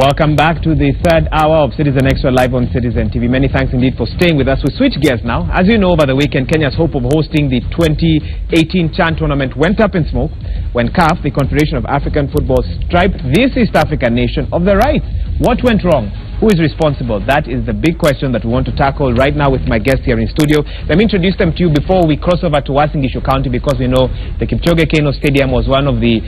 Welcome back to the third hour of Citizen Extra live on Citizen TV. Many thanks indeed for staying with us. We switch gears now. As you know, over the weekend, Kenya's hope of hosting the 2018 CHAN tournament went up in smoke when CAF, the Confederation of African Football, striped this East African nation of the rights. What went wrong? Who is responsible? That is the big question that we want to tackle right now with my guest here in studio. Let me introduce them to you before we cross over to Uasin Gishu County, because we know the Kanu Stadium was one of the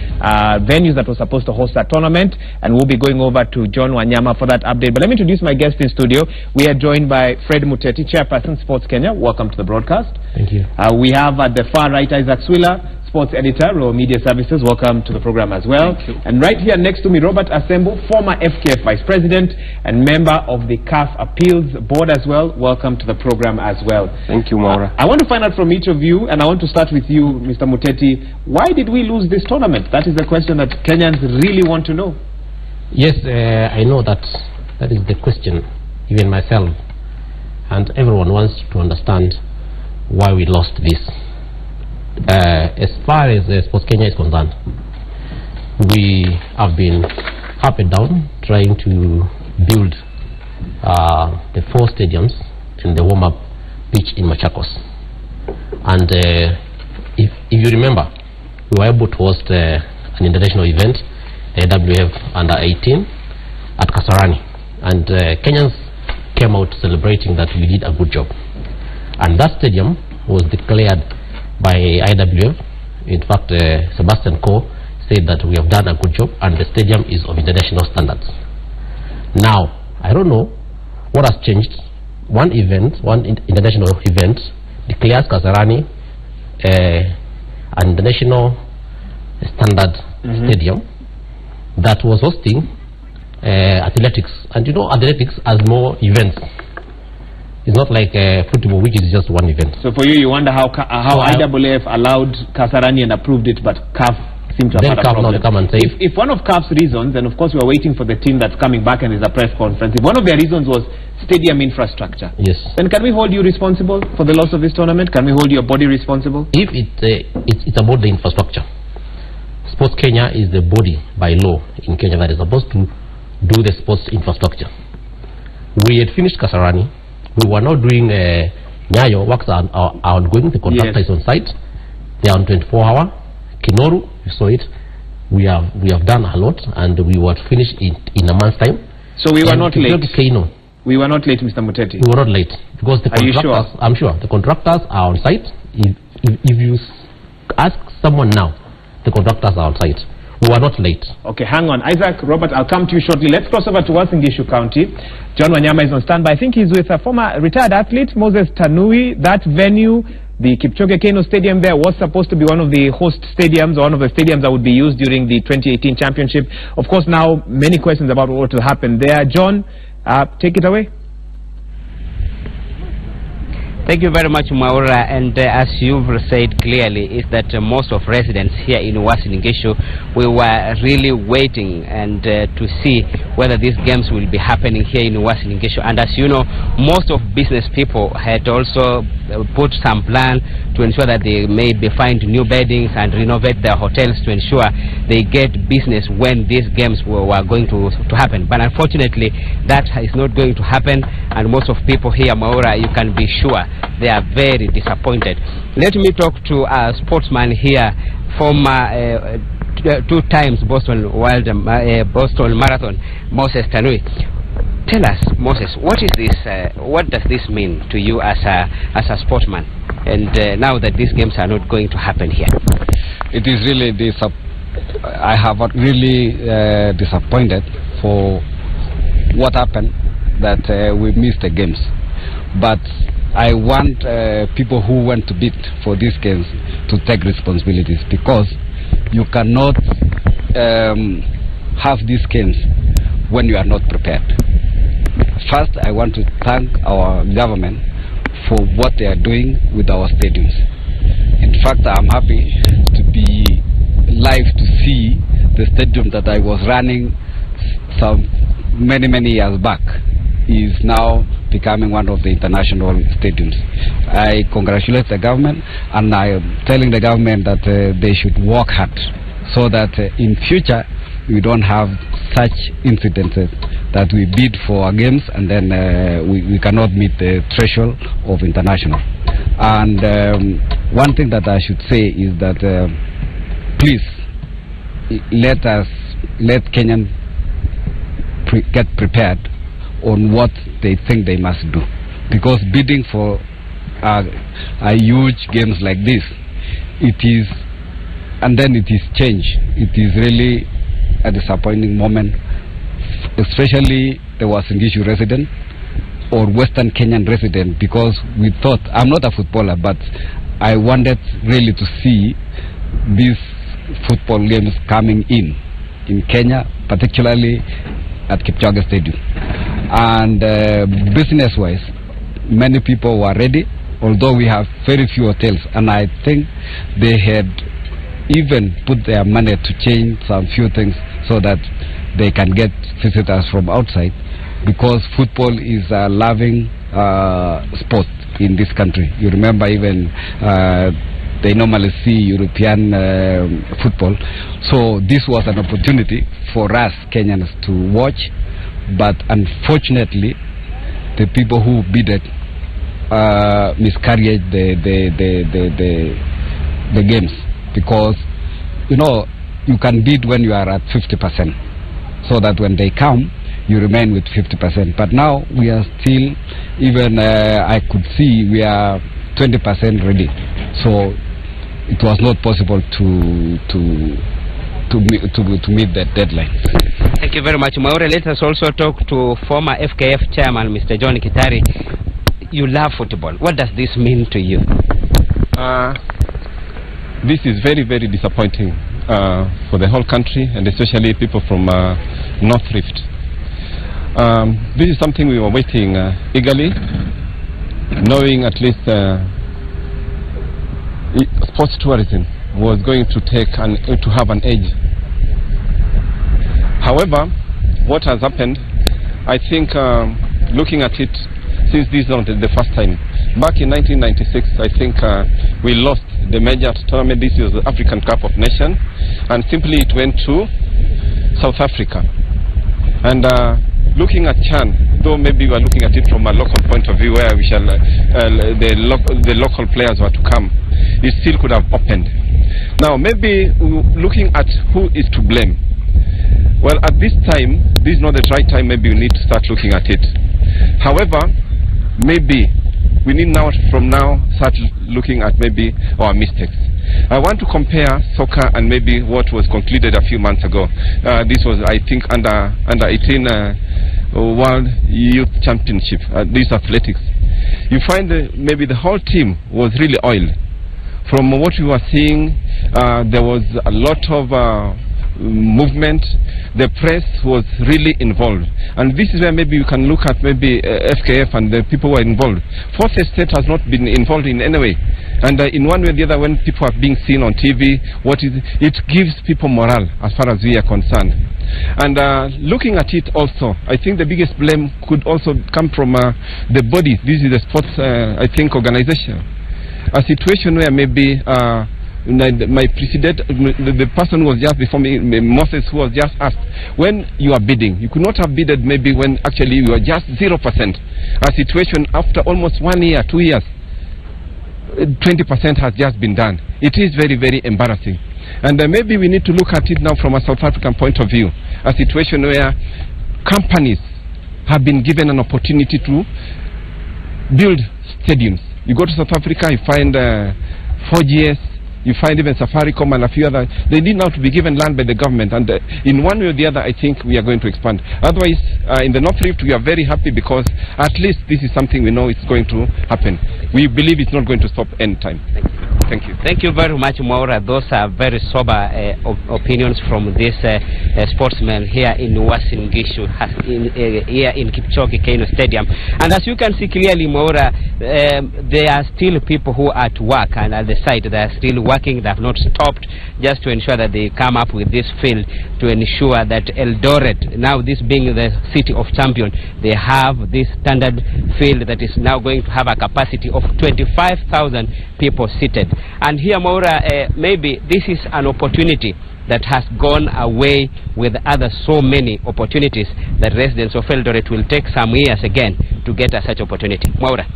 venues that was supposed to host that tournament, and we'll be going over to John Wanyama for that update. But let me introduce my guest in studio. We are joined by Fred Muteti, Chairperson, Sports Kenya. Welcome to the broadcast. Thank you. We have at the far right Isaac Swila, Sports Editor, Royal Media Services. Welcome to the program as well. Thank you. And right here next to me, Robert Asembo, former FKF Vice President and member of the CAF Appeals Board as well. Welcome to the program as well. Thank you, Maura. I want to find out from each of you, and I want to start with you, Mr. Muteti. Why did we lose this tournament? That is the question that Kenyans really want to know. Yes, I know that is the question, even myself. And everyone wants to understand why we lost this. As far as Sports Kenya is concerned, we have been up and down trying to build the 4 stadiums and the warm-up pitch in Machakos. And if you remember, we were able to host an international event, AWF Under 18 at Kasarani. And Kenyans came out celebrating that we did a good job. And that stadium was declared by IWF. In fact, Sebastian Coe said that we have done a good job and the stadium is of international standards. Now, I don't know what has changed. One international event declares Kasarani an international standard stadium that was hosting athletics. And you know, athletics has more events. It's not like football, which is just one event. So for you, you wonder how IAAF allowed Kasarani and approved it, but CAF seemed to have had a problem. Not come and say if one of CAF's reasons, and of course we are waiting for the team that's coming back and is a press conference, if one of their reasons was stadium infrastructure, yes, then can we hold you responsible for the loss of this tournament? Can we hold your body responsible? If it's about the infrastructure, Sports Kenya is the body by law in Kenya that is supposed to do the sports infrastructure. We had finished Kasarani. We were now doing Nyayo works are ongoing. The contractor is on site. They are on 24-hour. Kinoru, you saw it. We have done a lot, and we were finished in a month's time. So we were not late. Kino. We were not late, Mr. Muteti. We were not late because the contractors. Are you sure? I'm sure the contractors are on site. If you ask someone now, the contractors are on site. We were not late. Okay, hang on. Isaac, Robert, I'll come to you shortly. Let's cross over to Uasin Gishu County. John Wanyama is on standby. I think he's with a former retired athlete, Moses Tanui. That venue, the Kanu Stadium there, was supposed to be one of the host stadiums, or one of the stadiums that would be used during the 2018 championship. Of course, now many questions about what will happen there. John, take it away. Thank you very much, Maura. And as you've said clearly, is that most of residents here in Uasin Gishu, we were really waiting and to see whether these games will be happening here in Uasin Gishu. And as you know, most of business people had also put some plan to ensure that they maybe find new beddings and renovate their hotels to ensure they get business when these games were going to happen. But unfortunately, that is not going to happen, and most of people here, Maura, you can be sure they are very disappointed. Let me talk to a sportsman here, former 2 times Boston Marathon, Moses Tanui. Tell us, Moses, what is this? What does this mean to you as a sportsman? And now that these games are not going to happen here, it is really I have really disappointed for what happened, that we missed the games. But I want people who want to bid for these games to take responsibilities, because you cannot have these games when you are not prepared. First, I want to thank our government for what they are doing with our stadiums. In fact, I'm happy to be live to see the stadium that I was running many years back is now becoming one of the international stadiums. I congratulate the government, and I am telling the government that they should work hard so that in future we don't have such incidences that we bid for games and then we cannot meet the threshold of international. And one thing that I should say is that please let Kenyan get prepared on what they think they must do, because bidding for a huge games like this, it is, and then it is change. It is really a disappointing moment, especially the Wasingishu resident or Western Kenyan resident, because we thought, I'm not a footballer, but I wanted really to see these football games coming in Kenya, particularly at Kanu Stadium. And business-wise, many people were ready, although we have very few hotels, and I think they had even put their money to change some few things so that they can get visitors from outside, because football is a loving sport in this country. You remember even they normally see European football, so this was an opportunity for us Kenyans to watch, but unfortunately the people who bidded miscarried the games, because you can bid when you are at 50%, so that when they come you remain with 50%. But now we are still, even I could see we are 20% ready, so it was not possible to meet that deadline. Thank you very much, Maure. Let us also talk to former FKF chairman, Mr. John Kitari. You love football. What does this mean to you? This is very, very disappointing for the whole country, and especially people from North Rift. This is something we were waiting eagerly, knowing at least sports tourism was going to have an edge. However, what has happened, I think, looking at it, since this is not the first time. Back in 1996, I think we lost the major tournament. This was the African Cup of Nations, and simply it went to South Africa. And looking at CHAN, though maybe we are looking at it from a local point of view, where we shall the local players were to come, it still could have opened. Now, maybe looking at who is to blame. Well, at this time, this is not the right time. Maybe we need to start looking at it. However, maybe we need now, from now, start looking at maybe our mistakes. I want to compare soccer and maybe what was concluded a few months ago. This was, I think, under 18 World Youth Championship. This athletics. You find maybe the whole team was really oiled. From what we were seeing, there was a lot of movement. The press was really involved, and this is where maybe you can look at maybe FKF and the people who are involved. Fourth Estate has not been involved in any way, and in one way or the other, when people are being seen on TV, it gives people morale as far as we are concerned. And looking at it also, I think the biggest blame could also come from the body. This is the sports, I think, organization. A situation where maybe my precedent, the person who was just before me, Moses, who was just asked, when you are bidding, you could not have bidded maybe when actually you were just 0%. A situation after almost 1 year, 2 years, 20% has just been done. It is very, very embarrassing. And maybe we need to look at it now from a South African point of view. A situation where companies have been given an opportunity to build stadiums. You go to South Africa, you find 4GS, you find even Safaricom and a few others. They need now to be given land by the government, and in one way or the other, I think we are going to expand. Otherwise, in the North Rift, we are very happy because at least this is something we know it's going to happen. We believe it's not going to stop any time. Thank you. Thank you very much, Maura. Those are very sober opinions from this sportsman here in Wasingishu, here in Kanu Stadium. And as you can see clearly, Maura, there are still people who are at work, and at the site they are still working. They have not stopped, just to ensure that they come up with this field to ensure that Eldoret, now this being the city of champion, they have this standard field that is now going to have a capacity of 25,000 people seated. And here, Maura, maybe this is an opportunity that has gone away with other so many opportunities that residents of Eldoret will take some years again to get such opportunity. Maura.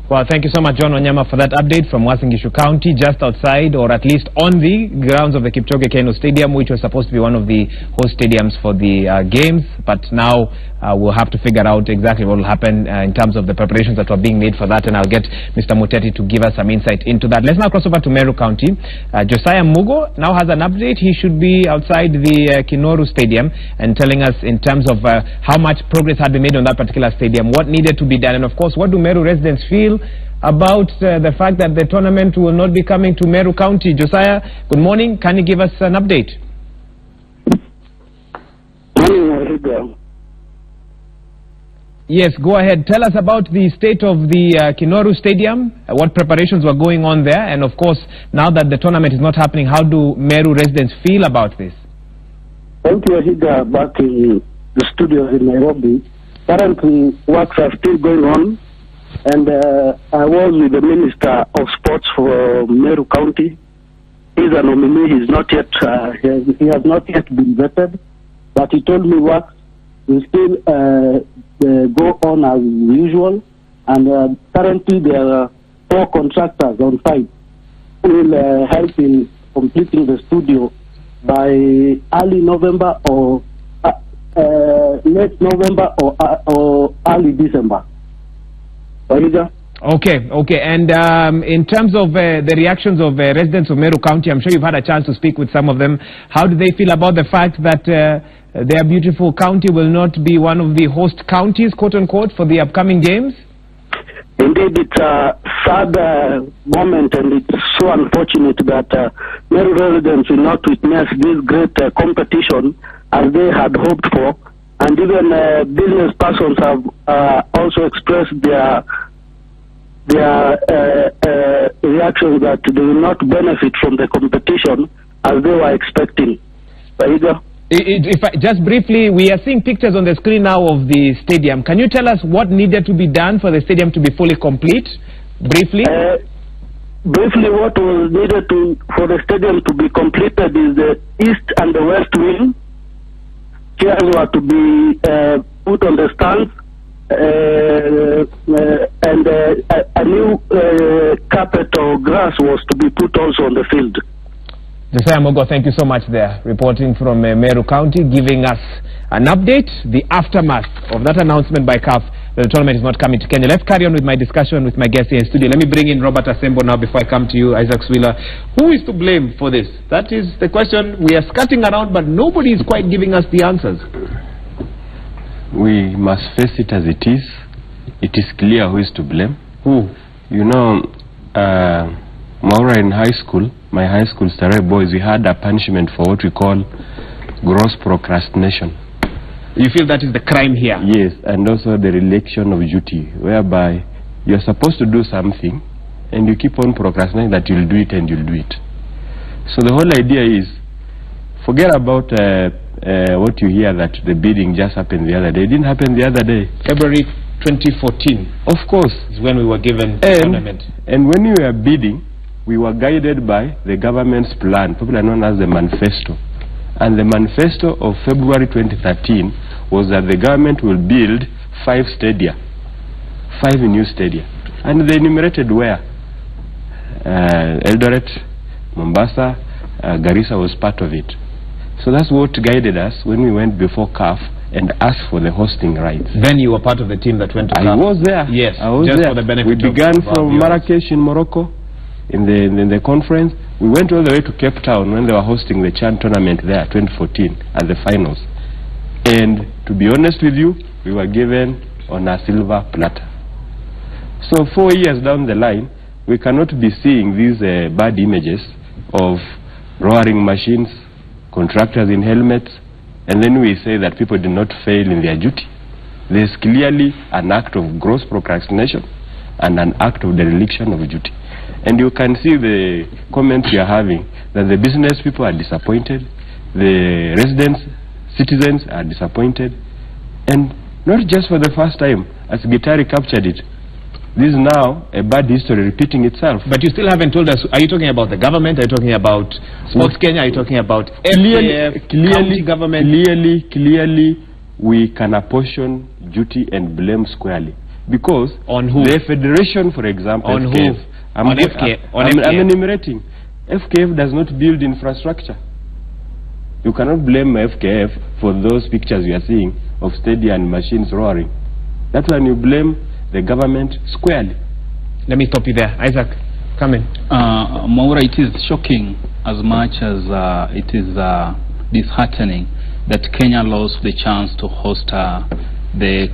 Well, thank you so much, John Wanyama, for that update from Uasin Gishu County, just outside, or at least on the grounds of the Kanu Stadium, which was supposed to be one of the host stadiums for the games. But now we'll have to figure out exactly what will happen in terms of the preparations that were being made for that, and I'll get Mr. Muteti to give us some insight into that. Let's now cross over to Meru County. Josiah Mugo now has an update. He should be outside the Kanu Stadium and telling us in terms of how much progress had been made on that particular stadium, what needed to be done, and of course, what do Meru residents feel about the fact that the tournament will not be coming to Meru County. Josiah, good morning. Can you give us an update? Yes, go ahead. Tell us about the state of the Kanu Stadium, what preparations were going on there, and of course, now that the tournament is not happening, how do Meru residents feel about this? Thank you, Higa. Back in the studios in Nairobi, currently works are still going on. And I was with the Minister of Sports for Meru County. He's a nominee. He's not yet. He has not yet been vetted, but he told me work will still go on as usual. And currently there are 4 contractors on site who will help in completing the studio by early November or late November or early December. Okay. And in terms of the reactions of residents of Meru County, I'm sure you've had a chance to speak with some of them. How do they feel about the fact that their beautiful county will not be one of the host counties, quote unquote, for the upcoming games? Indeed, it's a sad moment, and it's so unfortunate that Meru residents will not witness this great competition as they had hoped for. And even business persons have also expressed their reaction that they will not benefit from the competition as they were expecting. Just briefly, we are seeing pictures on the screen now of the stadium. Can you tell us what needed to be done for the stadium to be fully complete? Briefly? Briefly, what was needed for the stadium to be completed is the east and the west wing. Chairs were to be put on the stands, and a new carpet or grass was to be put also on the field. Josiah Mogo, thank you so much there, reporting from Meru County, giving us an update, the aftermath of that announcement by CAF that the tournament is not coming to Kenya. Let's carry on with my discussion with my guest here in studio. Let me bring in Robert Asembo now before I come to you, Isaac Swila. Who is to blame for this? That is the question. We are skirting around, but nobody is quite giving us the answers. We must face it as it is. It is clear who is to blame. Who? You know, Maura in high school, my high school, Starai boys, we had a punishment for what we call gross procrastination. You feel that is the crime here? Yes, and also the reliction of duty, whereby you're supposed to do something and you keep on procrastinating that you'll do it and you'll do it. So the whole idea is, forget about what you hear that the bidding just happened the other day. It didn't happen the other day. February 2014. Of course. Is when we were given the tournament. And when we were bidding, we were guided by the government's plan, popularly known as the manifesto. And the manifesto of February 2013 was that the government will build 5 stadia, 5 new stadia. And they enumerated where? Eldoret, Mombasa, Garissa was part of it. So that's what guided us when we went before CAF and asked for the hosting rights. Then you were part of the team that went to CAF? I was there. Yes, I was just there. For the benefit we began from Marrakesh in Morocco in the conference. We went all the way to Cape Town when they were hosting the Chan tournament there, 2014, at the finals. And to be honest with you, we were given on a silver platter. So 4 years down the line, we cannot be seeing these bad images of roaring machines, contractors in helmets, and then we say that people did not fail in their duty. There is clearly an act of gross procrastination and an act of dereliction of duty. And you can see the comments we are having, that the business people are disappointed, the residents, citizens are disappointed, and not just for the first time, as Gitari captured it. This is now a bad history repeating itself. But you still haven't told us, are you talking about the government? Are you talking about Sports Kenya? Are you talking about county government? Clearly, we can apportion duty and blame squarely. Because on who? The federation, for example, on FKF, who? On FKF. I'm enumerating. FKF does not build infrastructure. You cannot blame FKF for those pictures you are seeing of stadium machines roaring. That's when you blame the government squarely. Let me stop you there. Isaac, come in. Maura, it is shocking as much as it is disheartening that Kenya lost the chance to host the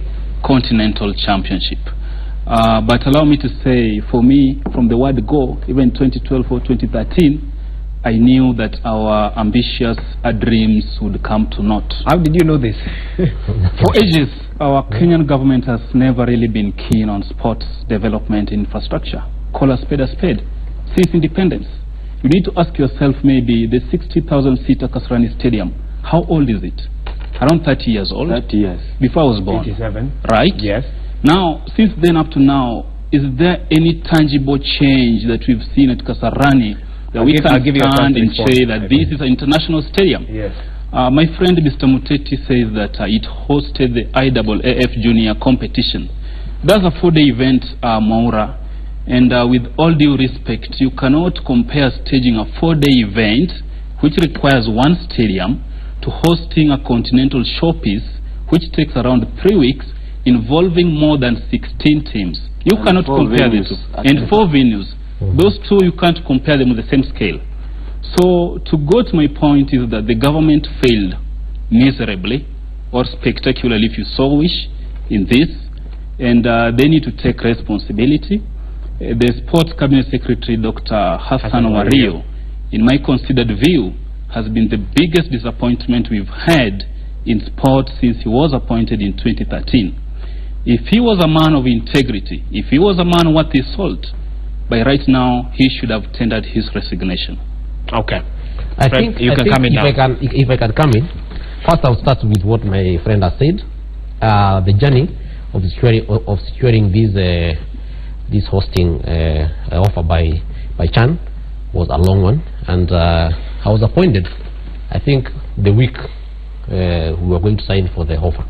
Continental Championship. But allow me to say, for me, from the word go, even 2012 or 2013, I knew that our ambitious dreams would come to naught. How did you know this? For ages, our Kenyan government has never really been keen on sports development infrastructure. Call a spade, since independence. You need to ask yourself, maybe the 60,000-seater Kasarani Stadium, how old is it? Around 30 years old? 30 years. Before I was born. 87. Right? Yes. Now, since then up to now, is there any tangible change that we've seen at Kasarani that we can stand and say that this is an international stadium? Yes. My friend Mr. Muteti says that it hosted the IAAF Junior competition. That's a 4-day event, Maura, and with all due respect, you cannot compare staging a 4-day event, which requires one stadium, to hosting a continental showpiece, which takes around 3 weeks, involving more than 16 teams. You cannot compare the two. And 4 venues. Those two, you can't compare them with the same scale. So, to go to my point is that the government failed miserably, or spectacularly if you so wish, in this, and they need to take responsibility. The Sports Cabinet Secretary, Dr. Hassan Wario, in my considered view, has been the biggest disappointment we've had in sport since he was appointed in 2013. If he was a man of integrity, if he was a man worth his salt, by right now he should have tendered his resignation. Okay. I think if I can come in, first I'll start with what my friend has said. The journey of securing this hosting offer by Chan was a long one, and I was appointed, I think, the week we were going to sign for the offer,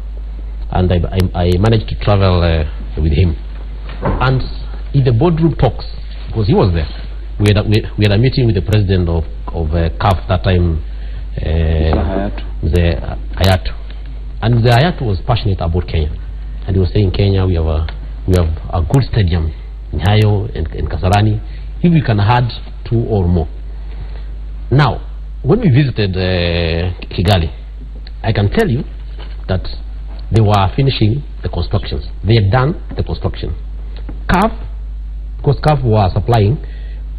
and I managed to travel with him. And in the boardroom talks, because he was there, we had a meeting with the president of CAF that time, the Hayatu, and the Hayatu was passionate about Kenya, and he was saying, Kenya, we have a good stadium in Nyayo and Kasarani, if we can add 2 or more. Now, when we visited Kigali, I can tell you that they were finishing the constructions. They had done the construction. CAF, because CAF were supplying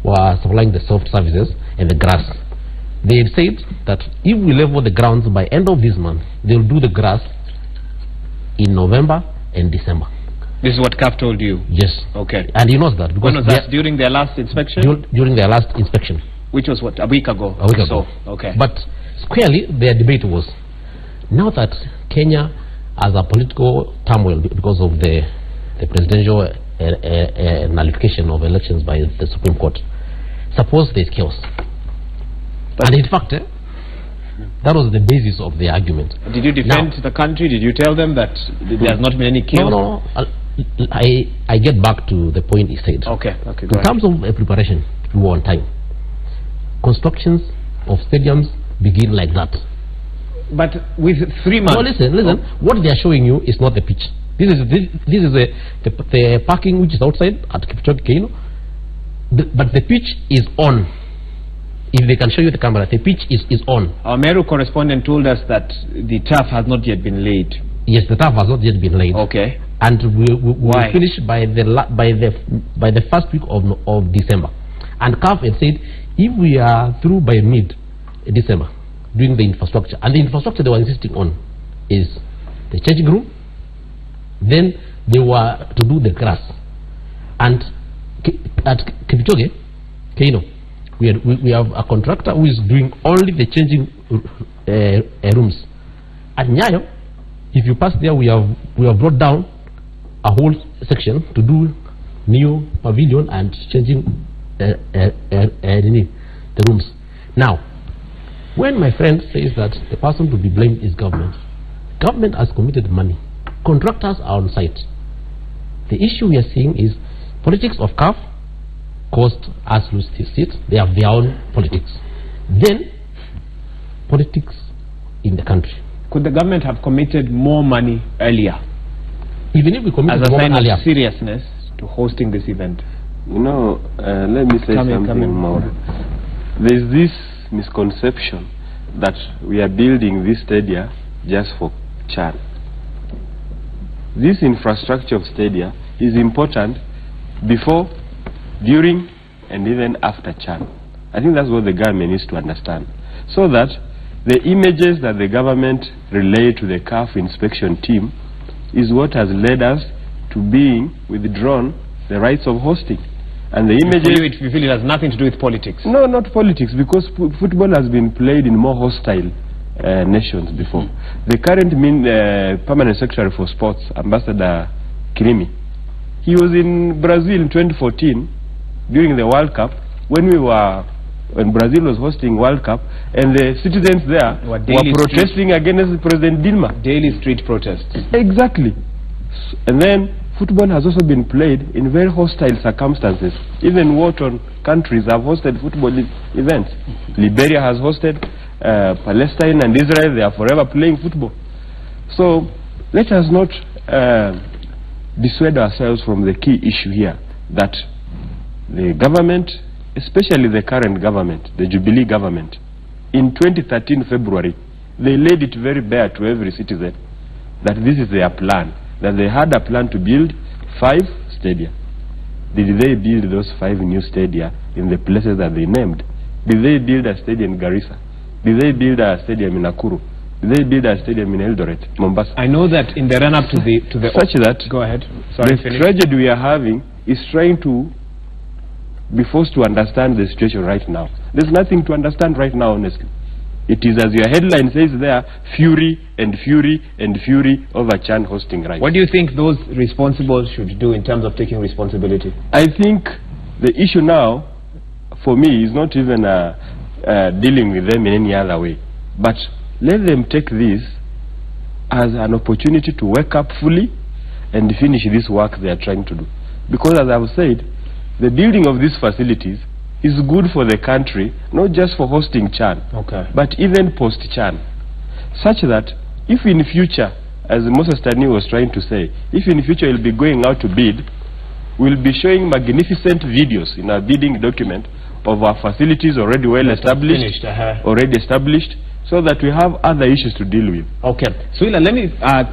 the soft services and the grass. They had said that if we level the grounds by end of this month, they'll do the grass in November and December. This is what CAF told you? Yes. Okay. And he knows that. Because when was that? During their last inspection? During their last inspection. Which was what? A week ago? A week ago. Okay. But squarely, their debate was, now that Kenya has a political turmoil because of the presidential nullification of elections by the Supreme Court, suppose there's chaos. And in fact, that was the basis of the argument. Did you defend the country? Did you tell them that there's not been any chaos? No. I get back to the point he said. Okay. In terms of preparation, we were on time. Constructions of stadiums begin like that. But with 3 months. No, listen. What they are showing you is not the pitch. This is the parking which is outside at Kipchoge Keino. But the pitch is on. If they can show you the camera, the pitch is on. Our Meru correspondent told us that the turf has not yet been laid. Yes, the turf has not yet been laid. Okay. And we will finish by the first week of December. And CAF had said, if we are through by mid-December, doing the infrastructure, and the infrastructure they were insisting on is the changing room, then they were to do the grass. And at Kipchoge Keino, we have a contractor who is doing only the changing rooms. At Nyayo, if you pass there, we have brought down a whole section to do new pavilion and changing the rooms. Now, when my friend says that the person to be blamed is government has committed money. Contractors are on site. The issue we are seeing is politics of CAF caused us lose seats. They have their own politics. Then, politics in the country. Could the government have committed more money earlier? Even if we committed as a more sign money of earlier. seriousness to hosting this event? You know, let me say something more. There's this misconception that we are building this stadia just for CHAN. This infrastructure of stadia is important before, during, and even after CHAN. I think that's what the government needs to understand. So that the images that the government relay to the CAF inspection team is what has led us to being withdrawn the rights of hosting. And the images... You feel it has nothing to do with politics? No, not politics, because football has been played in more hostile nations before. The current permanent secretary for sports, Ambassador Kirimi, he was in Brazil in 2014 during the World Cup when Brazil was hosting World Cup, and the citizens there were protesting against President Dilma. Daily street protests. Exactly. And then football has also been played in very hostile circumstances. Even war-torn countries have hosted football events. Liberia has hosted, Palestine and Israel, they are forever playing football. So let us not dissuade ourselves from the key issue here, that the government, especially the current government, the Jubilee government, in 2013 February, they laid it very bare to every citizen that this is their plan, that they had a plan to build 5 stadia. Did they build those 5 new stadia in the places that they named? Did they build a stadium in Garissa? Did they build a stadium in Nakuru? Did they build a stadium in Eldoret, Mombasa? I know that in the run-up to the such that go ahead. Sorry, the tragedy we are having is trying to be forced to understand the situation right now. There's nothing to understand right now, honestly. It is, as your headline says there, fury and fury and fury over CHAN hosting rights. What do you think those responsible should do in terms of taking responsibility? I think the issue now, for me, is not even dealing with them in any other way. But let them take this as an opportunity to wake up fully and finish this work they are trying to do. Because as I've said, the building of these facilities is good for the country, not just for hosting CHAN, but even post-CHAN. Such that if in future, as Moses Tani was trying to say, if in future we'll be going out to bid, we'll be showing magnificent videos in our bidding document of our facilities already well established, so that we have other issues to deal with. Okay. Suila, let me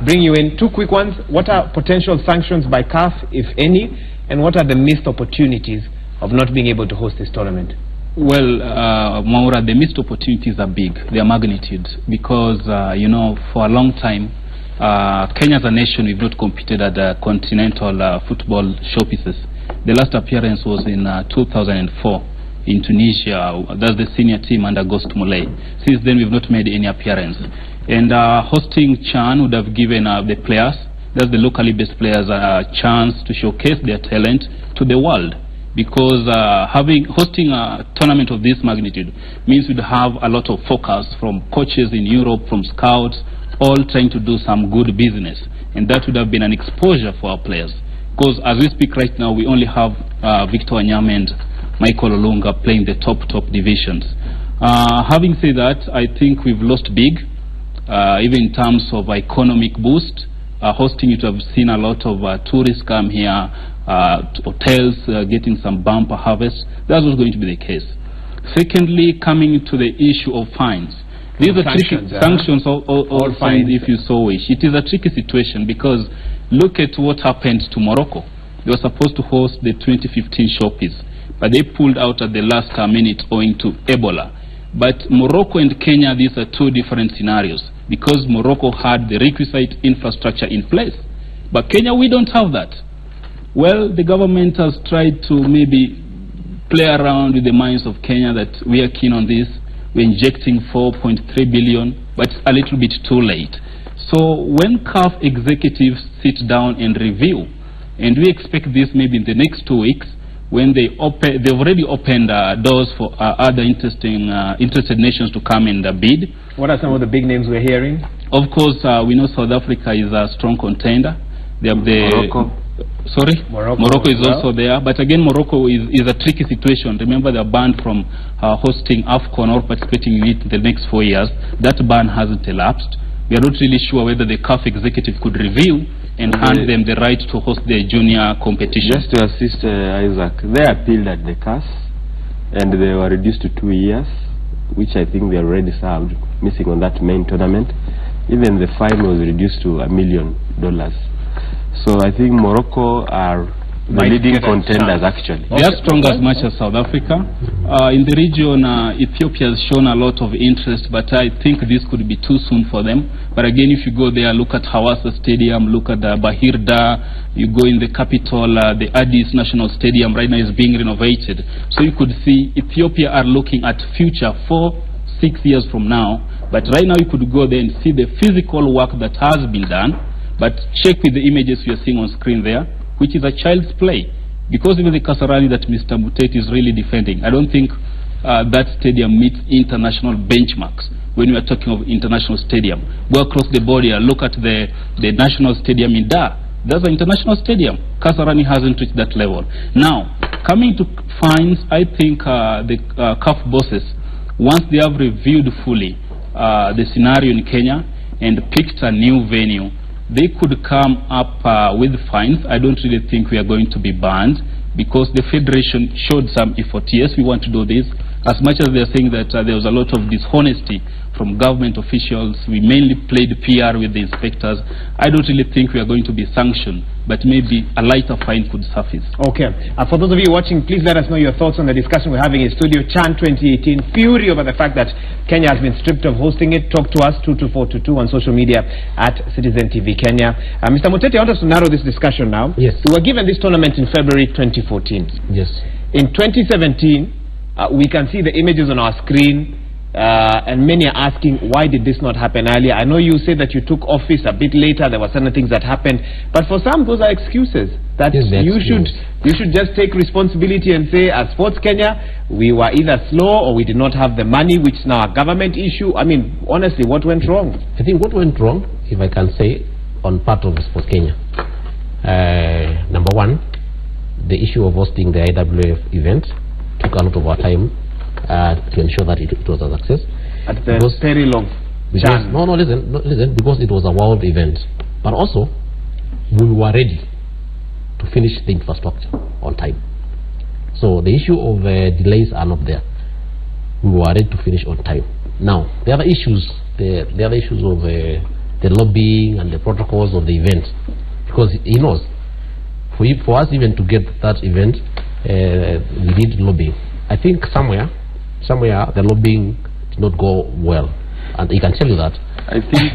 bring you in. 2 quick ones. What are potential sanctions by CAF, if any, and what are the missed opportunities of not being able to host this tournament? Well, Maura, the missed opportunities are big. They are magnitude because, you know, for a long time, Kenya as a nation, we've not competed at the continental football showpieces. The last appearance was in 2004 in Tunisia. That's the senior team under Ghost Mulay. Since then, we've not made any appearance. And hosting CHAN would have given the players, that's the locally based players, a chance to showcase their talent to the world. Because hosting a tournament of this magnitude means we'd have a lot of focus from coaches in Europe, from scouts, all trying to do some good business. And that would have been an exposure for our players. Because as we speak right now, we only have Victor Wanyama and Michael Olunga playing the top divisions. Having said that, I think we've lost big, even in terms of economic boost. Hosting it, I've seen a lot of tourists come here, hotels getting some bumper harvest. That's not going to be the case. Secondly, coming to the issue of fines. These are tricky sanctions or fines if you so wish. It is a tricky situation because look at what happened to Morocco. They were supposed to host the 2015 showpiece, but they pulled out at the last minute owing to Ebola. But Morocco and Kenya, these are 2 different scenarios because Morocco had the requisite infrastructure in place. But Kenya, we don't have that. Well, the government has tried to maybe play around with the minds of Kenya that we are keen on this. We're injecting 4.3 billion, but it's a little bit too late. So when CAF executives sit down and review And we expect this maybe in the next 2 weeks, when they've already opened doors for other interested nations to come and bid. What are some of the big names we're hearing? Of course, we know South Africa is a strong contender. They have Morocco. Sorry? Morocco is also there. But again, Morocco is a tricky situation. Remember, they're banned from hosting AFCON or participating in it in the next 4 years. That ban hasn't elapsed. We are not really sure whether the CAF executive could review and hand them the right to host their junior competition. Just to assist Isaac, they appealed at the CAS and they were reduced to 2 years, which I think they already served, missing on that main tournament. Even the fine was reduced to $1 million. So I think Morocco are the leading contenders actually. They are strong as much as South Africa. In the region, Ethiopia has shown a lot of interest, but I think this could be too soon for them. But again, if you go there, look at Hawassa Stadium, look at the Bahirda, you go in the capital, the Addis National Stadium right now is being renovated. So you could see Ethiopia are looking at future 4-6 years from now. But right now you could go there and see the physical work that has been done, but check with the images you are seeing on screen there, which is a child's play. Because even the Kasarani that Mr. Muteti is really defending, I don't think that stadium meets international benchmarks when we are talking of international stadium. Go across the border, look at the national stadium in Dar. That's an international stadium. Kasarani hasn't reached that level. Now, coming to fines, I think the CAF bosses, once they have reviewed fully the scenario in Kenya and picked a new venue, they could come up with fines. I don't really think we are going to be banned because the federation showed some effort. Yes, we want to do this. As much as they're saying that there was a lot of dishonesty from government officials, we mainly played PR with the inspectors. I don't really think we are going to be sanctioned, but maybe a lighter fine could surface. Okay. For those of you watching, please let us know your thoughts on the discussion we're having in studio. Chan 2018, fury over the fact that Kenya has been stripped of hosting it. Talk to us, 22422 on social media at Citizen TV Kenya. Mr. Muteti, I want us to narrow this discussion now. Yes. We were given this tournament in February 2014. Yes. In 2017, we can see the images on our screen. And many are asking, why did this not happen earlier? I know you said that you took office a bit later, there were certain things that happened, but for some those are excuses that you should just take responsibility and say, as Sports Kenya, we were either slow or we did not have the money, which is now a government issue. I mean, honestly, what went wrong? I think what went wrong, if I can say, on part of Sports Kenya, number one, the issue of hosting the IWF event took a lot of our time to ensure that it was a success. At the peril of Chan. Listen, because it was a world event. But also, we were ready to finish the infrastructure on time. So the issue of delays are not there. We were ready to finish on time. Now, the other issues, the other issues of the lobbying and the protocols of the event, because he knows, for us even to get that event, we need lobbying. I think somewhere the lobbying did not go well, and he can tell you that. I think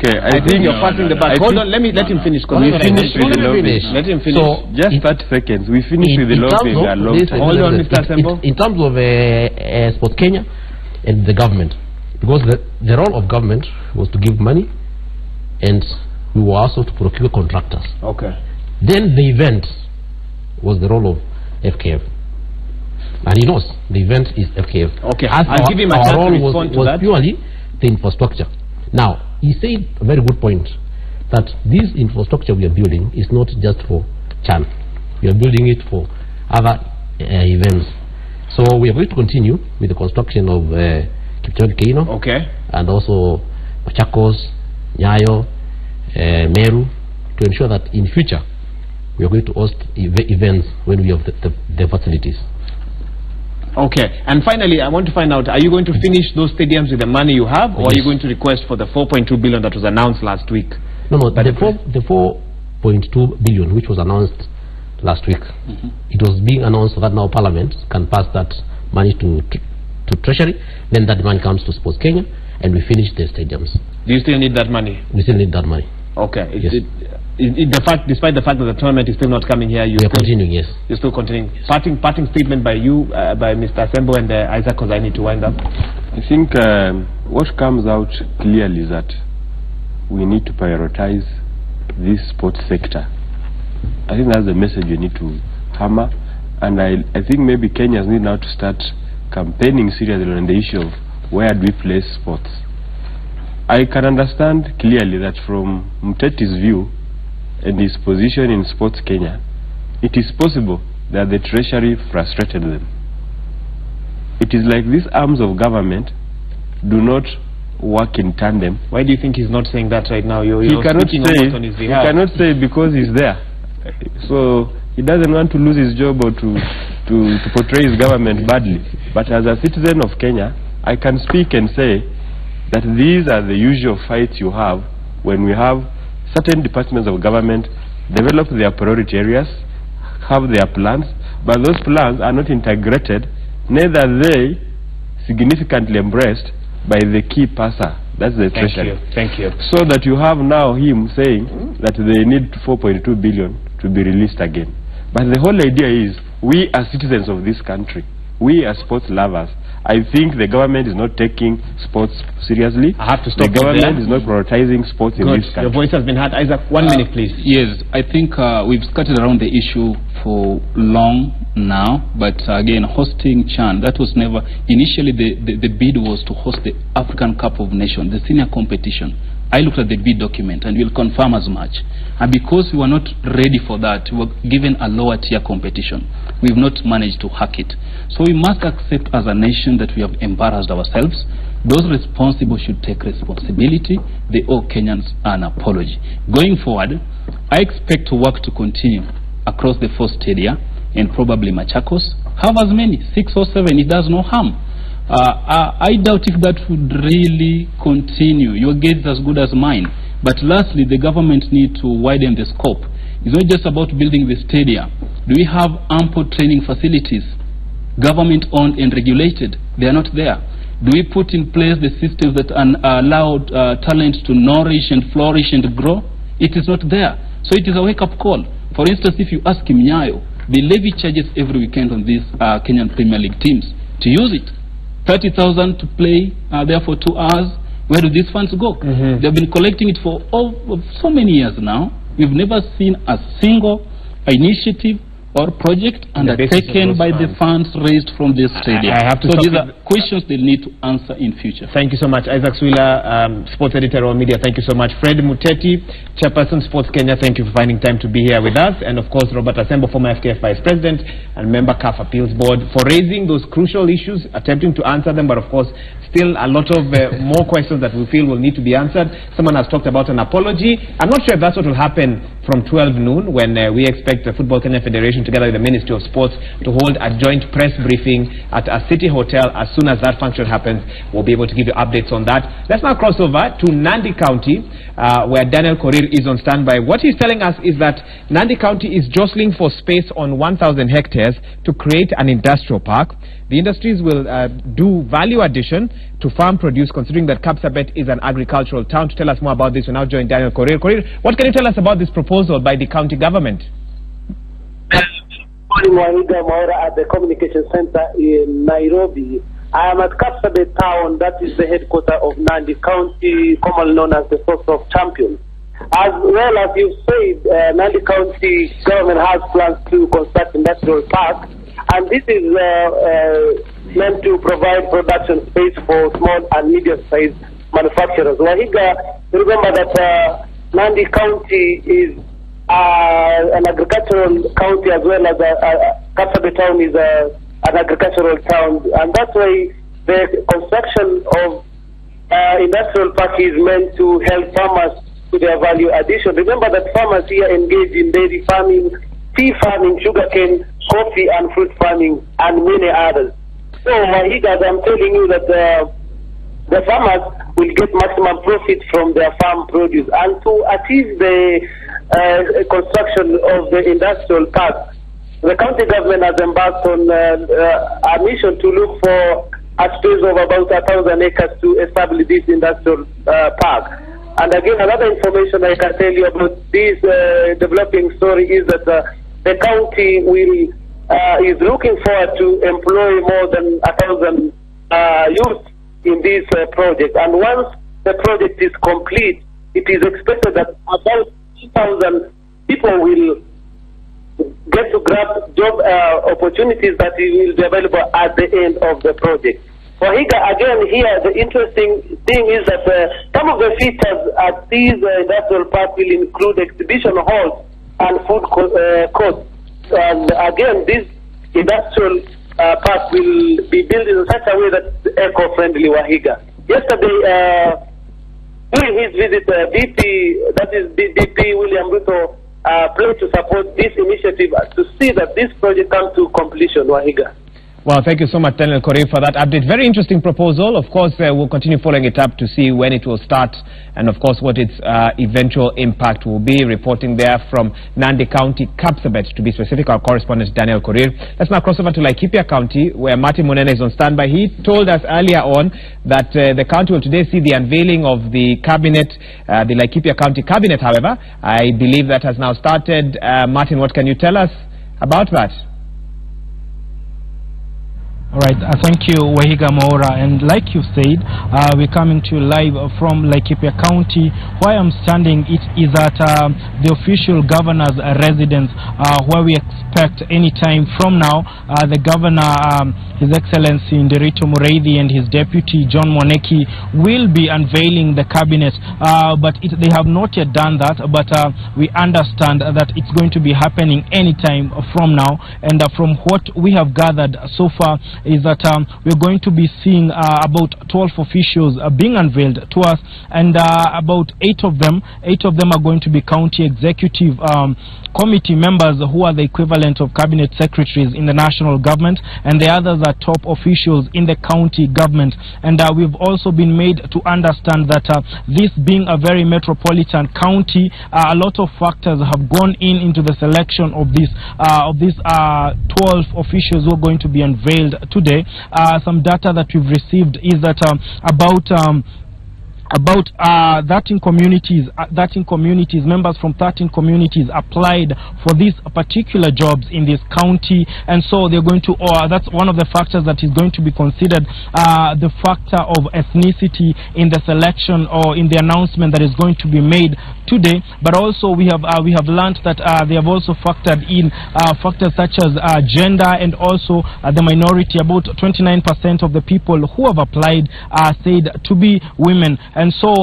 you're passing the buck. Hold on, let him finish. We finished with the lobbying. Let him finish. So just 30 seconds. We finished with the lobbying a long time. Hold on, Mr. Sembo. In terms of Sports Kenya and the government, because the role of government was to give money, and we were also to procure contractors. Okay. Then the event was the role of FKF. And he knows the event is FKF. Okay, I'll give him a chance to respond to that. Was purely the infrastructure. Now, he said a very good point, that this infrastructure we are building is not just for Chan. We are building it for other events. So we are going to continue with the construction of Kipchoge Keino. Okay. And also Machakos, Nyayo, Meru, to ensure that in future we are going to host events when we have the facilities. Okay, and finally, I want to find out, are you going to finish those stadiums with the money you have, or are you going to request for the 4.2 billion that was announced last week? No, the 4.2 billion which was announced last week, it was being announced so that now Parliament can pass that money to Treasury, then that money comes to Sports Kenya, and we finish the stadiums. Do you still need that money? We still need that money. Okay. Yes. Despite the fact that the tournament is still not coming here, we are continuing, yes. You're still continuing. Yes. Parting statement by you, by Mr. Sembo and Isaac, because I need to wind up. I think what comes out clearly is that we need to prioritize this sports sector I think that's the message you need to hammer. And I think maybe Kenyans need now to start campaigning seriously on the issue of where do we place sports. I can understand clearly that from Muteti's view and his position in Sports Kenya, it is possible that the treasury frustrated them. It is like these arms of government do not work in tandem. Why do you think he's not saying that right now? He cannot say because he's there. So he doesn't want to lose his job or to portray his government badly. But as a citizen of Kenya, I can speak and say that these are the usual fights you have when we have certain departments of government develop their priority areas, have their plans, but those plans are not integrated, neither are they significantly embraced by the key passer. That's the treasury. Thank you. So that you have now him saying that they need 4.2 billion to be released again. But the whole idea is, we as citizens of this country, we as sports lovers, I think the government is not taking sports seriously. I have to stop. The government is not prioritizing sports in this country. Your voice has been heard. Isaac, 1 minute, please. Yes, I think we've skirted around the issue for long now, but again, hosting CHAN, that was never, initially the bid was to host the African Cup of Nations, the senior competition. I looked at the bid document and will confirm as much. And because we were not ready for that, we were given a lower tier competition. We've not managed to hack it. So we must accept as a nation that we have embarrassed ourselves. Those responsible should take responsibility. They owe Kenyans an apology. Going forward, I expect work to continue across the 4 stadia and probably Machakos. Have as many, 6 or 7, it does no harm. I doubt if that would really continue. Your guess is as good as mine. But lastly, the government need to widen the scope. It's not just about building the stadia. Do we have ample training facilities, government owned and regulated? They are not there. Do we put in place the systems that allow talent to nourish and flourish and grow? It is not there. So it is a wake-up call. For instance, if you ask Nyayo, they levy charges every weekend on these Kenyan Premier League teams to use it. 30,000 to play there for 2 hours. Where do these funds go? They've been collecting it for so many years now. We've never seen a single initiative or project undertaken by the funds raised from this stadium. So these are questions they need to answer in future. Thank you so much. Isaac Swila, sports editor of media, thank you so much. Fred Muteti, chairperson Sports Kenya, thank you for finding time to be here with us. And of course, Robert Asembo, former FKF vice president and member CAF Appeals Board, for raising those crucial issues, attempting to answer them, but of course, still a lot of more questions that we feel will need to be answered. Someone has talked about an apology. I'm not sure if that's what will happen from 12 noon when we expect the Football Kenya Federation together with the Ministry of Sports to hold a joint press briefing at a city hotel. As soon as that function happens, we'll be able to give you updates on that. Let's now cross over to Nandi County, where Daniel Korir is on standby. What he's telling us is that Nandi County is jostling for space on 1,000 hectares to create an industrial park. The industries will do value addition to farm produce, considering that Kapsabet is an agricultural town. To tell us more about this, we now join Daniel Korir. Korir, what can you tell us about this proposal by the county government? Morning, Wahiga Maura at the Communication Center in Nairobi. I am at Kapsabet town, that is the headquarters of Nandi County, commonly known as the source of champions. As well as you said, Nandi County government has plans to construct industrial park, and this is meant to provide production space for small and medium-sized manufacturers. Wahiga, remember that Nandi County is an agricultural county, as well as Kapsabet town is an agricultural town, and that's why the construction of industrial park is meant to help farmers to their value addition. Remember that farmers here engage in dairy farming, tea farming, sugarcane, coffee and fruit farming, and many others. So, Wahiga, I'm telling you that the farmers will get maximum profit from their farm produce, and to achieve the construction of the industrial park, the county government has embarked on a mission to look for a space of about 1,000 acres to establish this industrial park. And again, another information I can tell you about this developing story is that the county is looking forward to employ more than 1,000 youth in this project. And once the project is complete, it is expected that about 2,000 people will get to grab job opportunities that will be available at the end of the project. For Higa, again, here the interesting thing is that some of the features at these industrial parks will include exhibition halls and food courts. And again, this industrial park will be built in such a way that it's eco-friendly, Wahiga. Yesterday, during his visit, DP William Ruto pledged to support this initiative to see that this project comes to completion, Wahiga. Well, thank you so much, Daniel Korir, for that update. Very interesting proposal. Of course, we'll continue following it up to see when it will start and, of course, what its eventual impact will be. Reporting there from Nandi County, Kapsabet, to be specific, our correspondent, Daniel Korir. Let's now cross over to Laikipia County, where Martin Munene is on standby. He told us earlier on that the county will today see the unveiling of the cabinet, the Laikipia County cabinet, however. I believe that has now started. Martin, what can you tell us about that? All right, thank you, Wahiga Maura. And like you said, we're coming to you live from Laikipia County. Where I'm standing, it is at the official governor's residence, where we expect any time from now, the governor, His Excellency Nderito Mureithi, and his deputy, John Moneki, will be unveiling the cabinet. But they have not yet done that, but we understand that it's going to be happening any time from now. And from what we have gathered so far, is that we're going to be seeing about 12 officials being unveiled to us, and about 8 of them are going to be county executive committee members, who are the equivalent of cabinet secretaries in the national government, and the others are top officials in the county government. And we've also been made to understand that this being a very metropolitan county, a lot of factors have gone into the selection of these 12 officials who are going to be unveiled today. Some data that we've received is that about 13 communities, members from 13 communities applied for these particular jobs in this county, and so they're going to, that's one of the factors that is going to be considered, the factor of ethnicity in the selection or in the announcement that is going to be made today. But also we have learned that they have also factored in factors such as gender and also the minority. About 29% of the people who have applied are said to be women. And so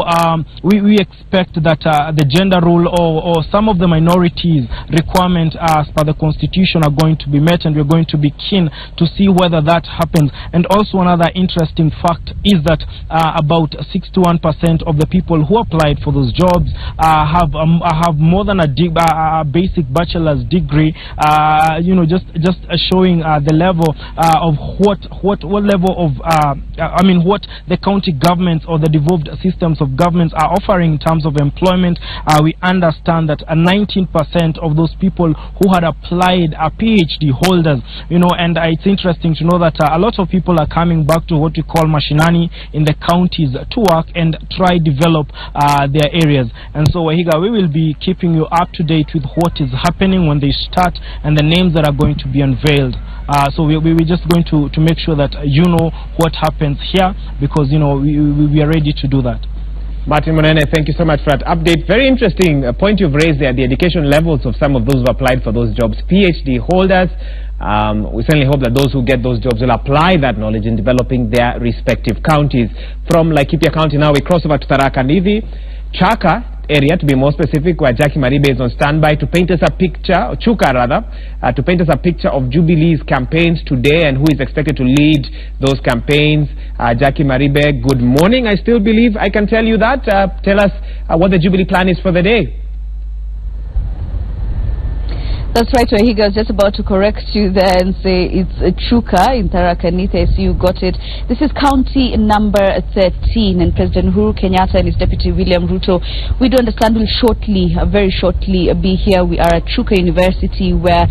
we expect that the gender rule or some of the minorities requirements as per the constitution are going to be met, and we're going to be keen to see whether that happens. And also another interesting fact is that about 61% of the people who applied for those jobs have more than a basic bachelor's degree. Just showing the level of what level of what the county governments or the devolved systems of governments are offering in terms of employment. We understand that 19% of those people who had applied are PhD holders, and it's interesting to know that a lot of people are coming back to what we call mashinani in the counties to work and try develop their areas. And so, Wahiga, we will be keeping you up to date with what is happening when they start and the names that are going to be unveiled. So we're just going to make sure that you know what happens here, because we are ready to do that. Martin Munene, thank you so much for that update. Very interesting point you've raised there, the education levels of some of those who applied for those jobs, PhD holders. We certainly hope that those who get those jobs will apply that knowledge in developing their respective counties. From Laikipia County now we cross over to Tharaka Nithi, Chaka area to be more specific, where Jackie Maribe is on standby to paint us a picture, or Chuka rather, to paint us a picture of Jubilee's campaigns today and who is expected to lead those campaigns. Jackie Maribe, good morning. I still believe I can tell you that. Tell us what the Jubilee plan is for the day. That's right, Wahiga. I was just about to correct you there and say it's Chuka in Tharaka Nithi. I see you got it. This is county number 13, and President Uhuru Kenyatta and his deputy William Ruto, we do understand, will shortly, very shortly be here. We are at Chuka University, where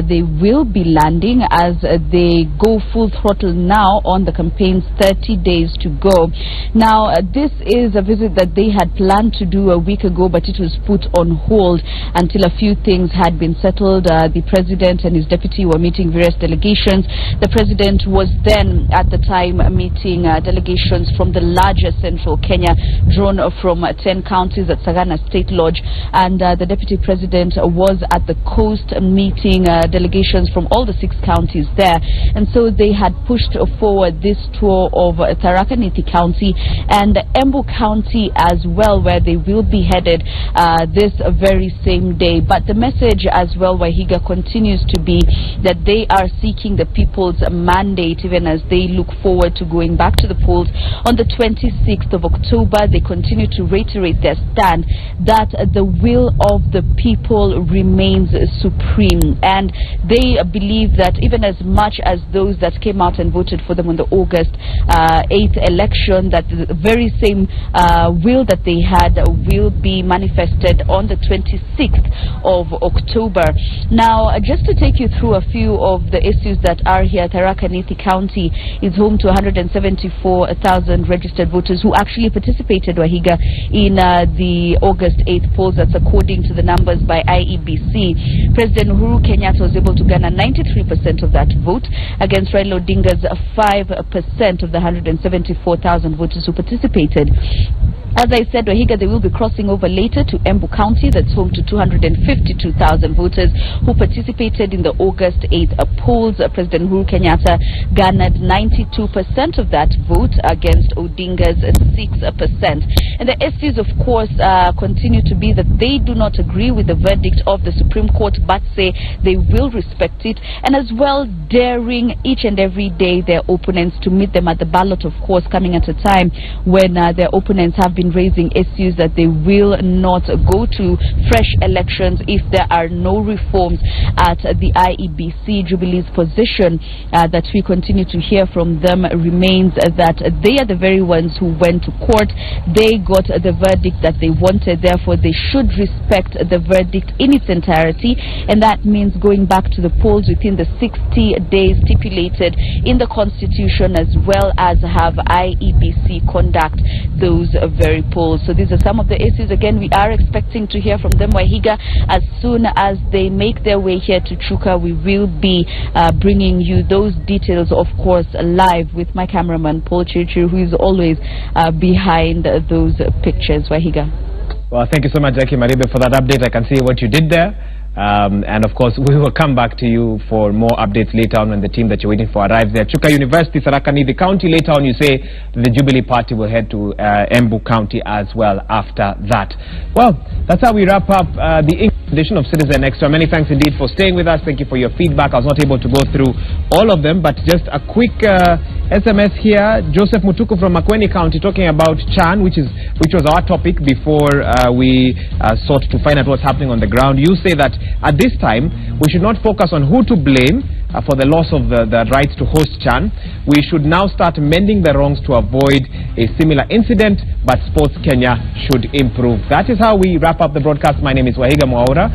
they will be landing as they go full throttle now on the campaign's 30 days to go. Now, this is a visit that they had planned to do a week ago, but it was put on hold until a few things had been settled settled. The president and his deputy were meeting various delegations. The president was then at the time meeting delegations from the larger central Kenya, drawn from 10 counties at Sagana State Lodge, and the deputy president was at the coast meeting delegations from all the 6 counties there. And so they had pushed forward this tour of Tharaka Nithi County and Embu County as well, where they will be headed this very same day. But the message as well, Wahiga, continues to be that they are seeking the people's mandate, even as they look forward to going back to the polls on the 26th of October. They continue to reiterate their stand that the will of the people remains supreme, and they believe that even as much as those that came out and voted for them on the August 8th election, that the very same will that they had will be manifested on the 26th of October. Now, just to take you through a few of the issues that are here, Tharaka Nithi County is home to 174,000 registered voters who actually participated, Wahiga, in the August 8th polls. That's according to the numbers by IEBC. President Uhuru Kenyatta was able to garner 93% of that vote against Raila Odinga's 5% of the 174,000 voters who participated. As I said, Wahiga, they will be crossing over later to Embu County, that's home to 252,000 voters who participated in the August 8th polls. President Uhuru Kenyatta garnered 92% of that vote against Odinga's 6%. And the issues, of course, continue to be that they do not agree with the verdict of the Supreme Court, but say they will respect it, and as well daring each and every day their opponents to meet them at the ballot, of course, coming at a time when their opponents have been raising issues that they will not go to fresh elections if there are no reforms at the IEBC. Jubilee's position that we continue to hear from them remains that they are the very ones who went to court. They got the verdict that they wanted, therefore they should respect the verdict in its entirety, and that means going back to the polls within the 60 days stipulated in the Constitution, as well as have IEBC conduct those very polls. So these are some of the issues. Again, we are expecting to hear from them, Wahiga, as soon as they make their way here to Chuka. We will be bringing you those details, of course, live with my cameraman Paul Chirichiri, who is always behind those pictures. Wahiga. Well, thank you so much, Jackie Maribe, for that update. I can see what you did there. And of course, we will come back to you for more updates later on when the team that you're waiting for arrives there. Chuka University, Tharaka Nithi County. Later on, you say the Jubilee Party will head to Embu County as well after that. Well, that's how we wrap up the edition of Citizen Extra. Many thanks indeed for staying with us. Thank you for your feedback. I was not able to go through all of them, but just a quick SMS here. Joseph Mutuku from Makueni County talking about Chan, which was our topic before we sought to find out what's happening on the ground. You say that at this time, we should not focus on who to blame for the loss of the rights to host Chan. We should now start mending the wrongs to avoid a similar incident, but Sports Kenya should improve. That is how we wrap up the broadcast. My name is Wahiga Mwaura.